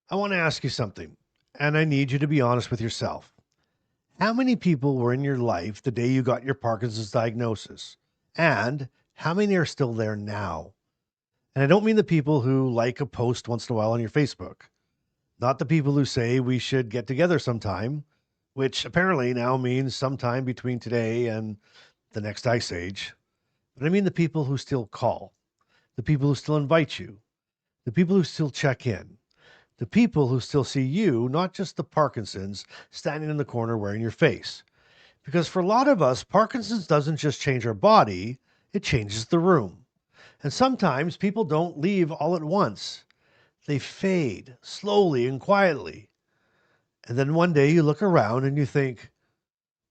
I want to ask you something, and I need you to be honest with yourself. How many people were in your life the day you got your Parkinson's diagnosis? And how many are still there now? And I don't mean the people who like a post once in a while on your Facebook, not the people who say we should get together sometime, which apparently now means sometime between today and the next ice age. But I mean the people who still call, the people who still invite you, the people who still check in, the people who still see you, not just the Parkinsons standing in the corner wearing your face. Because for a lot of us, Parkinson's doesn't just change our body, it changes the room. And sometimes people don't leave all at once. They fade slowly and quietly. And then one day you look around and you think,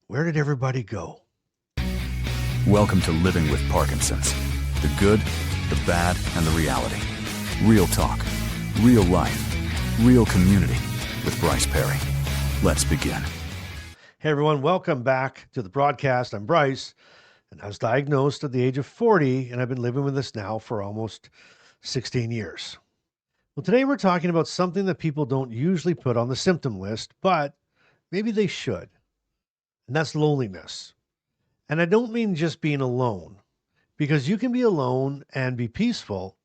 where did everybody go? Welcome to Living with Parkinson's. The good, the bad, and the reality. Real talk, real life, real community with Bryce Perry. Let's begin. Hey everyone, welcome back to the broadcast. I'm Bryce, and I was diagnosed at the age of 40, and I've been living with this now for almost 16 years. Well, today we're talking about something that people don't usually put on the symptom list, but maybe they should, and that's loneliness. And I don't mean just being alone, because you can be alone and be peaceful.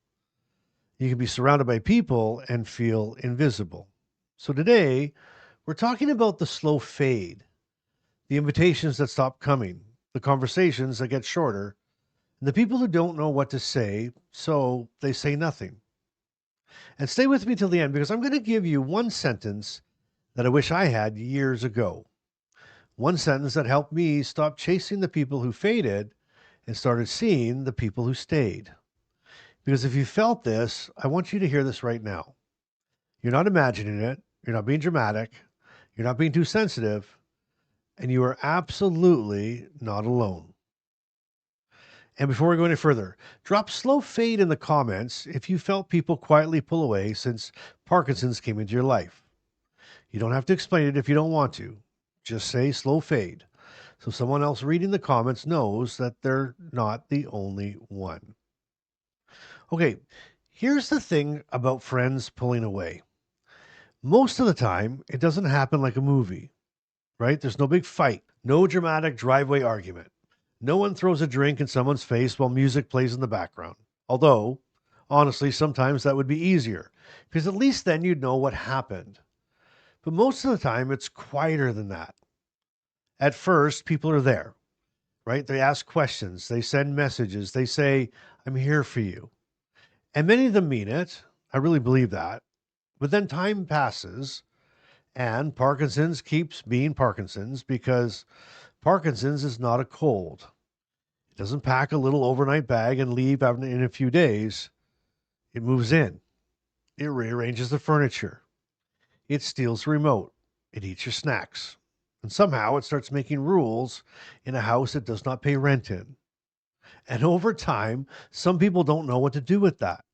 You can be surrounded by people and feel invisible. So today, we're talking about the slow fade, the invitations that stop coming, the conversations that get shorter, and the people who don't know what to say, so they say nothing. And stay with me till the end, because I'm going to give you one sentence that I wish I had years ago. One sentence that helped me stop chasing the people who faded and started seeing the people who stayed. Because if you felt this, I want you to hear this right now. You're not imagining it. You're not being dramatic. You're not being too sensitive. And you are absolutely not alone. And before we go any further, drop slow fade in the comments if you felt people quietly pull away since Parkinson's came into your life. You don't have to explain it if you don't want to. Just say slow fade, so someone else reading the comments knows that they're not the only one. Okay, here's the thing about friends pulling away. Most of the time, it doesn't happen like a movie, right? There's no big fight, no dramatic driveway argument. No one throws a drink in someone's face while music plays in the background. Although, honestly, sometimes that would be easier, because at least then you'd know what happened. But most of the time, it's quieter than that. At first, people are there, right? They ask questions, they send messages, they say, I'm here for you. And many of them mean it. I really believe that. But then time passes, and Parkinson's keeps being Parkinson's because Parkinson's is not a cold. It doesn't pack a little overnight bag and leave in a few days. It moves in. It rearranges the furniture. It steals the remote. It eats your snacks. And somehow it starts making rules in a house it does not pay rent in. And over time, some people don't know what to do with that.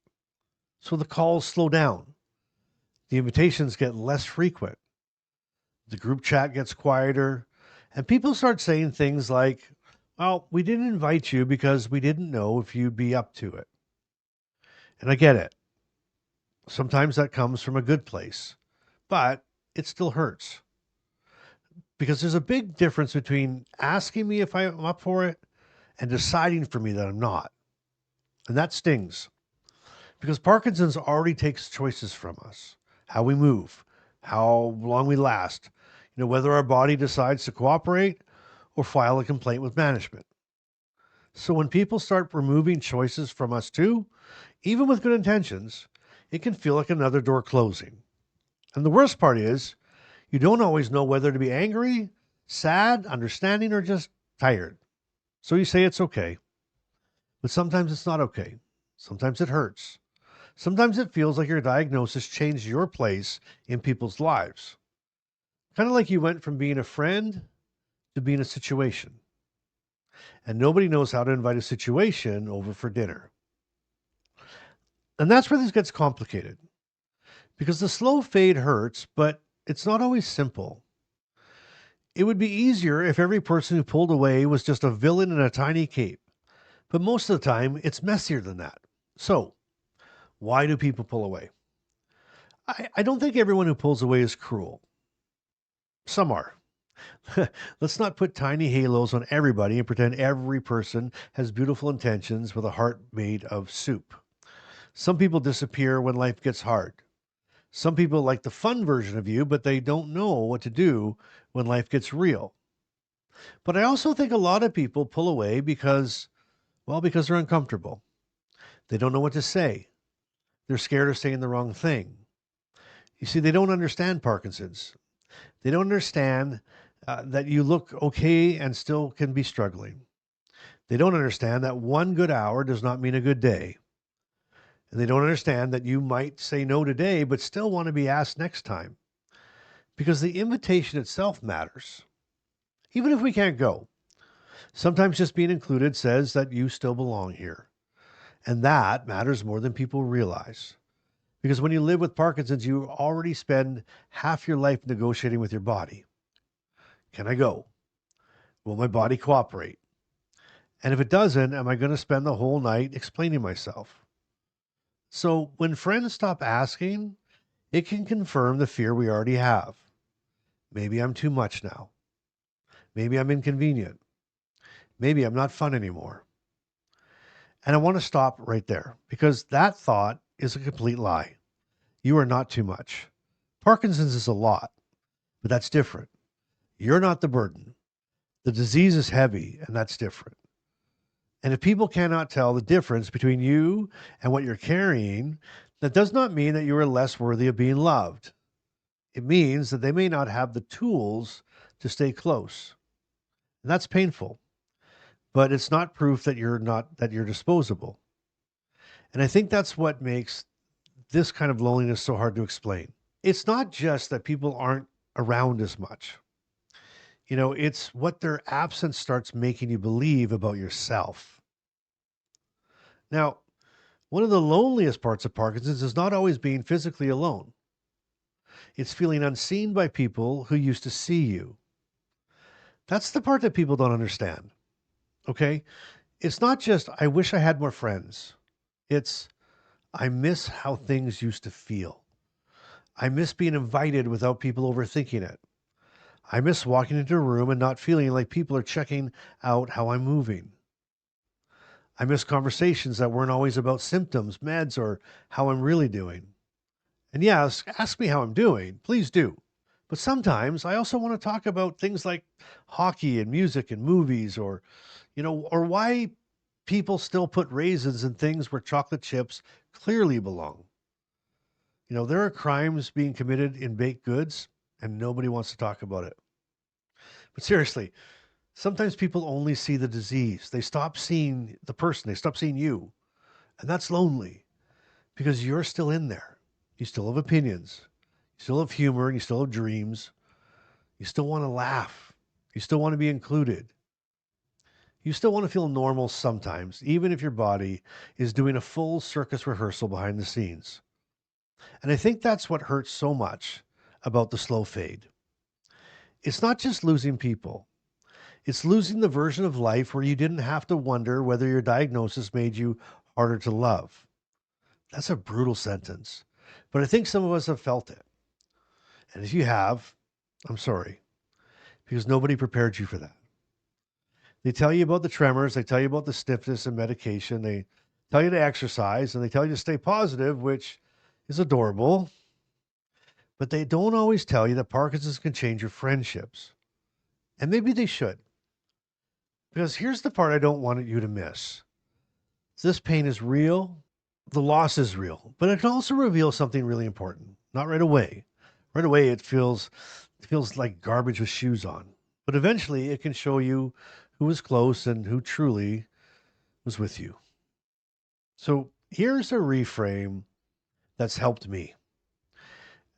So the calls slow down. The invitations get less frequent. The group chat gets quieter. And people start saying things like, well, we didn't invite you because we didn't know if you'd be up to it. And I get it. Sometimes that comes from a good place, but it still hurts. Because there's a big difference between asking me if I'm up for it and deciding for me that I'm not. And that stings. Because Parkinson's already takes choices from us. How we move, how long we last, whether our body decides to cooperate or file a complaint with management. So when people start removing choices from us too, even with good intentions, it can feel like another door closing. And the worst part is, you don't always know whether to be angry, sad, understanding, or just tired. So you say it's okay. But sometimes it's not okay. Sometimes it hurts. Sometimes it feels like your diagnosis changed your place in people's lives. Kind of like you went from being a friend to being a situation. And nobody knows how to invite a situation over for dinner. And that's where this gets complicated. Because the slow fade hurts, but it's not always simple. It would be easier if every person who pulled away was just a villain in a tiny cape. But most of the time, it's messier than that. So, why do people pull away? I don't think everyone who pulls away is cruel. Some are. Let's not put tiny halos on everybody and pretend every person has beautiful intentions with a heart made of soup. Some people disappear when life gets hard. Some people like the fun version of you, but they don't know what to do when life gets real. But I also think a lot of people pull away because they're uncomfortable. They don't know what to say. They're scared of saying the wrong thing. You see, they don't understand Parkinson's. They don't understand that you look okay and still can be struggling. They don't understand that one good hour does not mean a good day. And they don't understand that you might say no today, but still want to be asked next time. Because the invitation itself matters. Even if we can't go, sometimes just being included says that you still belong here. And that matters more than people realize. Because when you live with Parkinson's, you already spend half your life negotiating with your body. Can I go? Will my body cooperate? And if it doesn't, am I going to spend the whole night explaining myself? So when friends stop asking, it can confirm the fear we already have. Maybe I'm too much now. Maybe I'm inconvenient. Maybe I'm not fun anymore. And I want to stop right there because that thought is a complete lie. You are not too much. Parkinson's is a lot, but that's different. You're not the burden. The disease is heavy, and that's different. And if people cannot tell the difference between you and what you're carrying, that does not mean that you are less worthy of being loved. It means that they may not have the tools to stay close. And that's painful, but it's not proof that you're disposable. And I think that's what makes this kind of loneliness so hard to explain. It's not just that people aren't around as much. It's what their absence starts making you believe about yourself. Now, one of the loneliest parts of Parkinson's is not always being physically alone. It's feeling unseen by people who used to see you. That's the part that people don't understand. Okay? It's not just, I wish I had more friends. It's, I miss how things used to feel. I miss being invited without people overthinking it. I miss walking into a room and not feeling like people are checking out how I'm moving. I miss conversations that weren't always about symptoms, meds, or how I'm really doing. And yes, ask me how I'm doing. Please do. But sometimes I also want to talk about things like hockey and music and movies or why people still put raisins in things where chocolate chips clearly belong. There are crimes being committed in baked goods and nobody wants to talk about it. But seriously, sometimes people only see the disease. They stop seeing the person, they stop seeing you. And that's lonely because you're still in there. You still have opinions, you still have humor, and you still have dreams. You still want to laugh, you still want to be included. You still want to feel normal sometimes, even if your body is doing a full circus rehearsal behind the scenes. And I think that's what hurts so much about the slow fade. It's not just losing people. It's losing the version of life where you didn't have to wonder whether your diagnosis made you harder to love. That's a brutal sentence, but I think some of us have felt it. And if you have, I'm sorry, because nobody prepared you for that. They tell you about the tremors, they tell you about the stiffness and medication, they tell you to exercise, and they tell you to stay positive, which is adorable. But they don't always tell you that Parkinson's can change your friendships. And maybe they should. Because here's the part I don't want you to miss. This pain is real, the loss is real, but it can also reveal something really important. Not right away. Right away it feels like garbage with shoes on. But eventually it can show you who was close and who truly was with you. So here's a reframe that's helped me.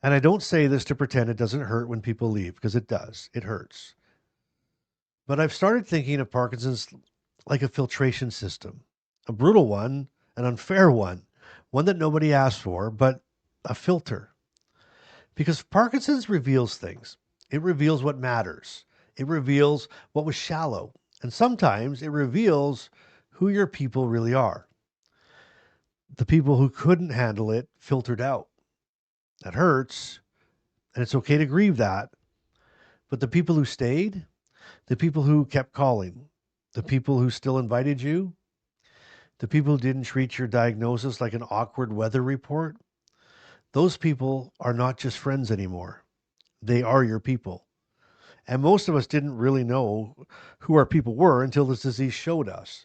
And I don't say this to pretend it doesn't hurt when people leave, because it does. It hurts. But I've started thinking of Parkinson's like a filtration system, a brutal one, an unfair one that nobody asked for, but a filter. Because Parkinson's reveals things. It reveals what matters. It reveals what was shallow. And sometimes it reveals who your people really are. The people who couldn't handle it filtered out. That hurts, and it's okay to grieve that. But the people who stayed, the people who kept calling, the people who still invited you, the people who didn't treat your diagnosis like an awkward weather report, those people are not just friends anymore. They are your people. And most of us didn't really know who our people were until this disease showed us.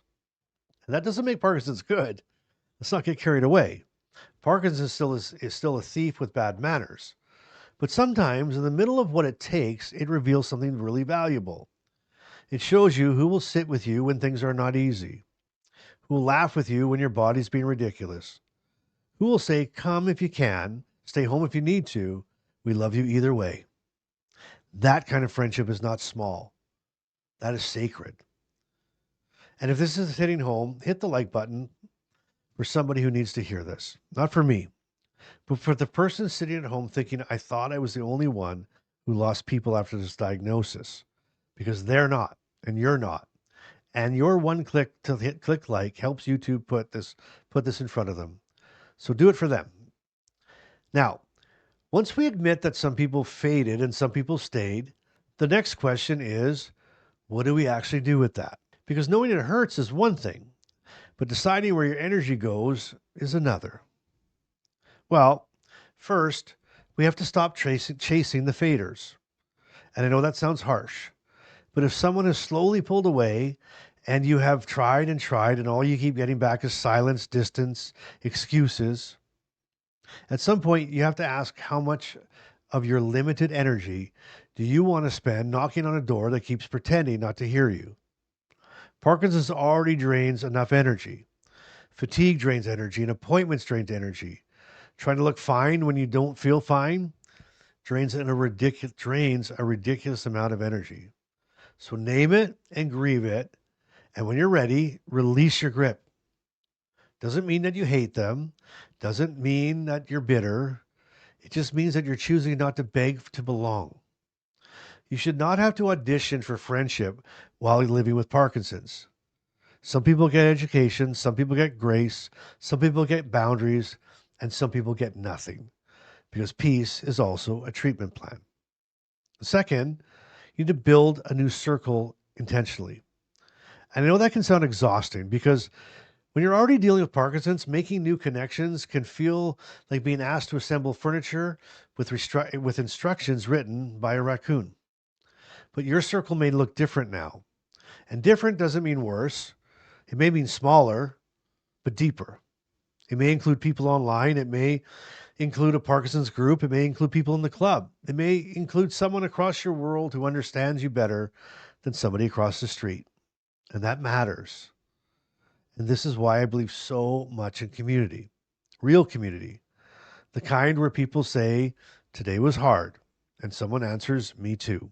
And that doesn't make Parkinson's good. Let's not get carried away. Parkinson's is still a thief with bad manners. But sometimes, in the middle of what it takes, it reveals something really valuable. It shows you who will sit with you when things are not easy, who will laugh with you when your body's being ridiculous, who will say, come if you can, stay home if you need to. We love you either way. That kind of friendship is not small. That is sacred. And if this is hitting home, hit the like button for somebody who needs to hear this. Not for me, but for the person sitting at home thinking, I thought I was the only one who lost people after this diagnosis, because they're not, and you're not. And your one click to hit click like helps YouTube put this in front of them. So do it for them. Now, once we admit that some people faded and some people stayed, the next question is, what do we actually do with that? Because knowing it hurts is one thing, but deciding where your energy goes is another. Well, first, we have to stop chasing the faders. And I know that sounds harsh, but if someone has slowly pulled away and you have tried and all you keep getting back is silence, distance, excuses, at some point you have to ask how much of your limited energy do you want to spend knocking on a door that keeps pretending not to hear you? Parkinson's already drains enough energy. Fatigue drains energy, and appointments drains energy. Trying to look fine when you don't feel fine drains a ridiculous amount of energy. So name it and grieve it, and when you're ready, release your grip. Doesn't mean that you hate them, doesn't mean that you're bitter. It just means that you're choosing not to beg to belong. You should not have to audition for friendship while living with Parkinson's. Some people get education, some people get grace, some people get boundaries, and some people get nothing, because peace is also a treatment plan. Second, you need to build a new circle intentionally. And I know that can sound exhausting because when you're already dealing with Parkinson's, making new connections can feel like being asked to assemble furniture with instructions written by a raccoon. But your circle may look different now. And different doesn't mean worse. It may mean smaller, but deeper. It may include people online. It may include a Parkinson's group. It may include people in the club. It may include someone across your world who understands you better than somebody across the street. And that matters. And this is why I believe so much in community, real community, the kind where people say, today was hard, and someone answers, me too.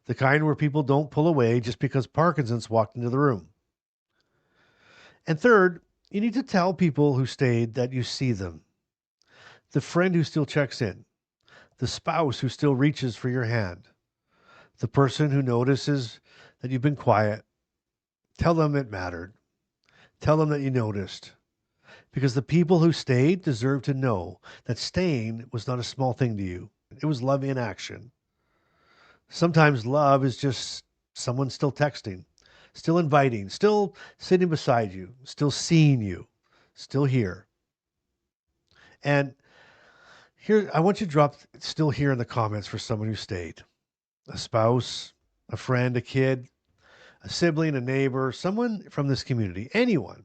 The kind where people don't pull away just because Parkinson's walked into the room. And third, you need to tell people who stayed that you see them. The friend who still checks in, the spouse who still reaches for your hand, the person who notices that you've been quiet. Tell them it mattered. Tell them that you noticed. Because the people who stayed deserve to know that staying was not a small thing to you. It was love in action. Sometimes love is just someone still texting, still inviting, still sitting beside you, still seeing you, still here. And here, I want you to drop still here in the comments for someone who stayed. A spouse, a friend, a kid, a sibling, a neighbor, someone from this community, anyone.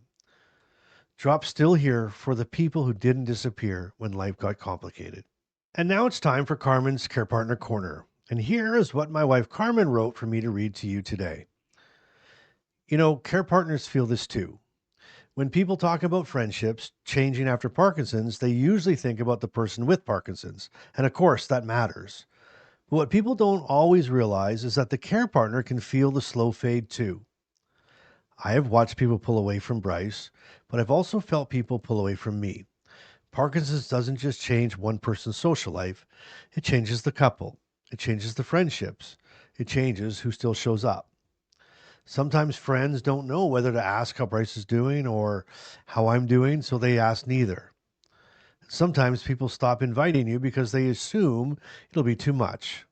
Drop still here for the people who didn't disappear when life got complicated. And now it's time for Carmen's Care Partner Corner. And here is what my wife Carmen wrote for me to read to you today. You know, care partners feel this too. When people talk about friendships changing after Parkinson's, they usually think about the person with Parkinson's. And of course, that matters. But what people don't always realize is that the care partner can feel the slow fade too. I have watched people pull away from Bryce, but I've also felt people pull away from me. Parkinson's doesn't just change one person's social life, it changes the couple. It changes the friendships. It changes who still shows up. Sometimes friends don't know whether to ask how Bryce is doing or how I'm doing, so they ask neither. Sometimes people stop inviting you because they assume it'll be too much.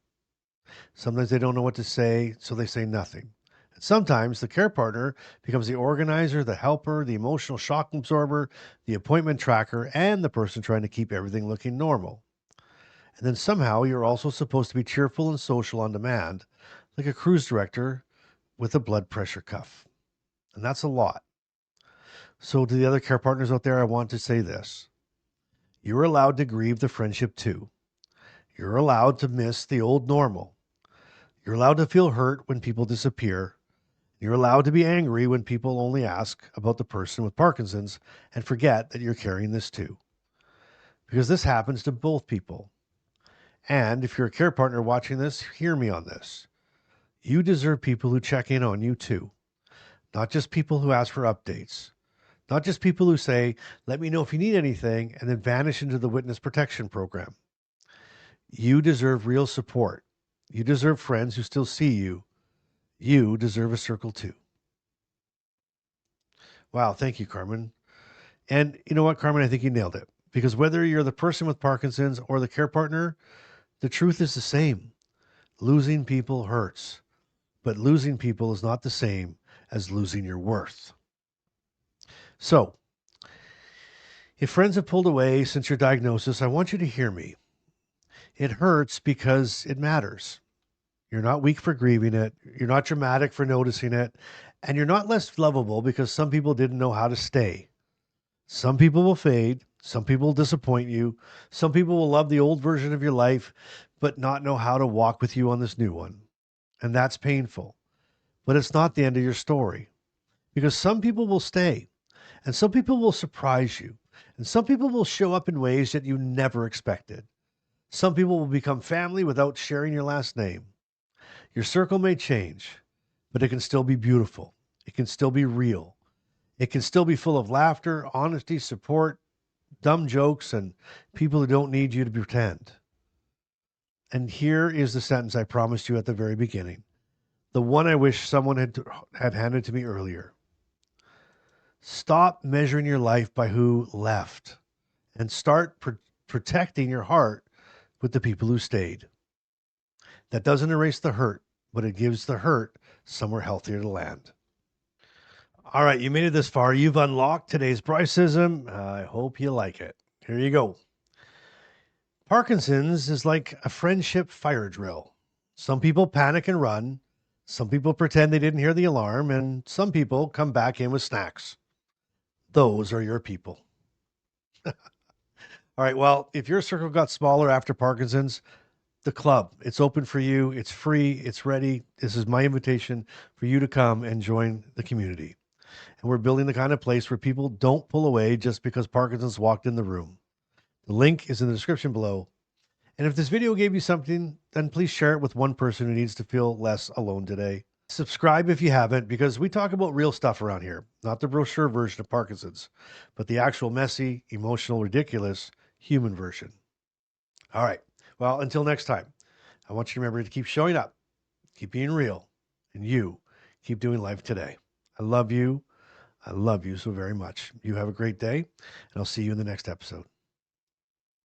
Sometimes they don't know what to say, so they say nothing. And sometimes the care partner becomes the organizer, the helper, the emotional shock absorber, the appointment tracker, and the person trying to keep everything looking normal. And then somehow you're also supposed to be cheerful and social on demand, like a cruise director with a blood pressure cuff. And that's a lot. So, to the other care partners out there, I want to say this: you're allowed to grieve the friendship too. You're allowed to miss the old normal. You're allowed to feel hurt when people disappear. You're allowed to be angry when people only ask about the person with Parkinson's and forget that you're carrying this too. Because this happens to both people. And if you're a care partner watching this, hear me on this. You deserve people who check in on you too, not just people who ask for updates. Not just people who say, let me know if you need anything, and then vanish into the witness protection program. You deserve real support. You deserve friends who still see you. You deserve a circle too. Wow, thank you, Carmen. And you know what, Carmen, I think you nailed it. Because whether you're the person with Parkinson's or the care partner, the truth is the same. Losing people hurts, but losing people is not the same as losing your worth. So, if friends have pulled away since your diagnosis, I want you to hear me. It hurts because it matters. You're not weak for grieving it. You're not dramatic for noticing it. And you're not less lovable because some people didn't know how to stay. Some people will fade. Some people will disappoint you. Some people will love the old version of your life, but not know how to walk with you on this new one. And that's painful. But it's not the end of your story, because some people will stay, and some people will surprise you, and some people will show up in ways that you never expected. Some people will become family without sharing your last name. Your circle may change, but it can still be beautiful. It can still be real. It can still be full of laughter, honesty, support, dumb jokes, and people who don't need you to pretend. And here is the sentence I promised you at the very beginning, the one I wish someone had handed to me earlier. Stop measuring your life by who left and start protecting your heart with the people who stayed. That doesn't erase the hurt, but it gives the hurt somewhere healthier to land. All right, you made it this far. You've unlocked today's Bryce-ism. I hope you like it. Here you go. Parkinson's is like a friendship fire drill. Some people panic and run. Some people pretend they didn't hear the alarm, and some people come back in with snacks. Those are your people. All right, well, if your circle got smaller after Parkinson's, the club, it's open for you. It's free. It's ready. This is my invitation for you to come and join the community. And we're building the kind of place where people don't pull away just because Parkinson's walked in the room. The link is in the description below. And if this video gave you something, then please share it with one person who needs to feel less alone today. Subscribe if you haven't, because we talk about real stuff around here, not the brochure version of Parkinson's, but the actual messy, emotional, ridiculous human version. All right. Well, until next time, I want you to remember to keep showing up, keep being real, and you keep doing life today. I love you. I love you so very much. You have a great day, and I'll see you in the next episode.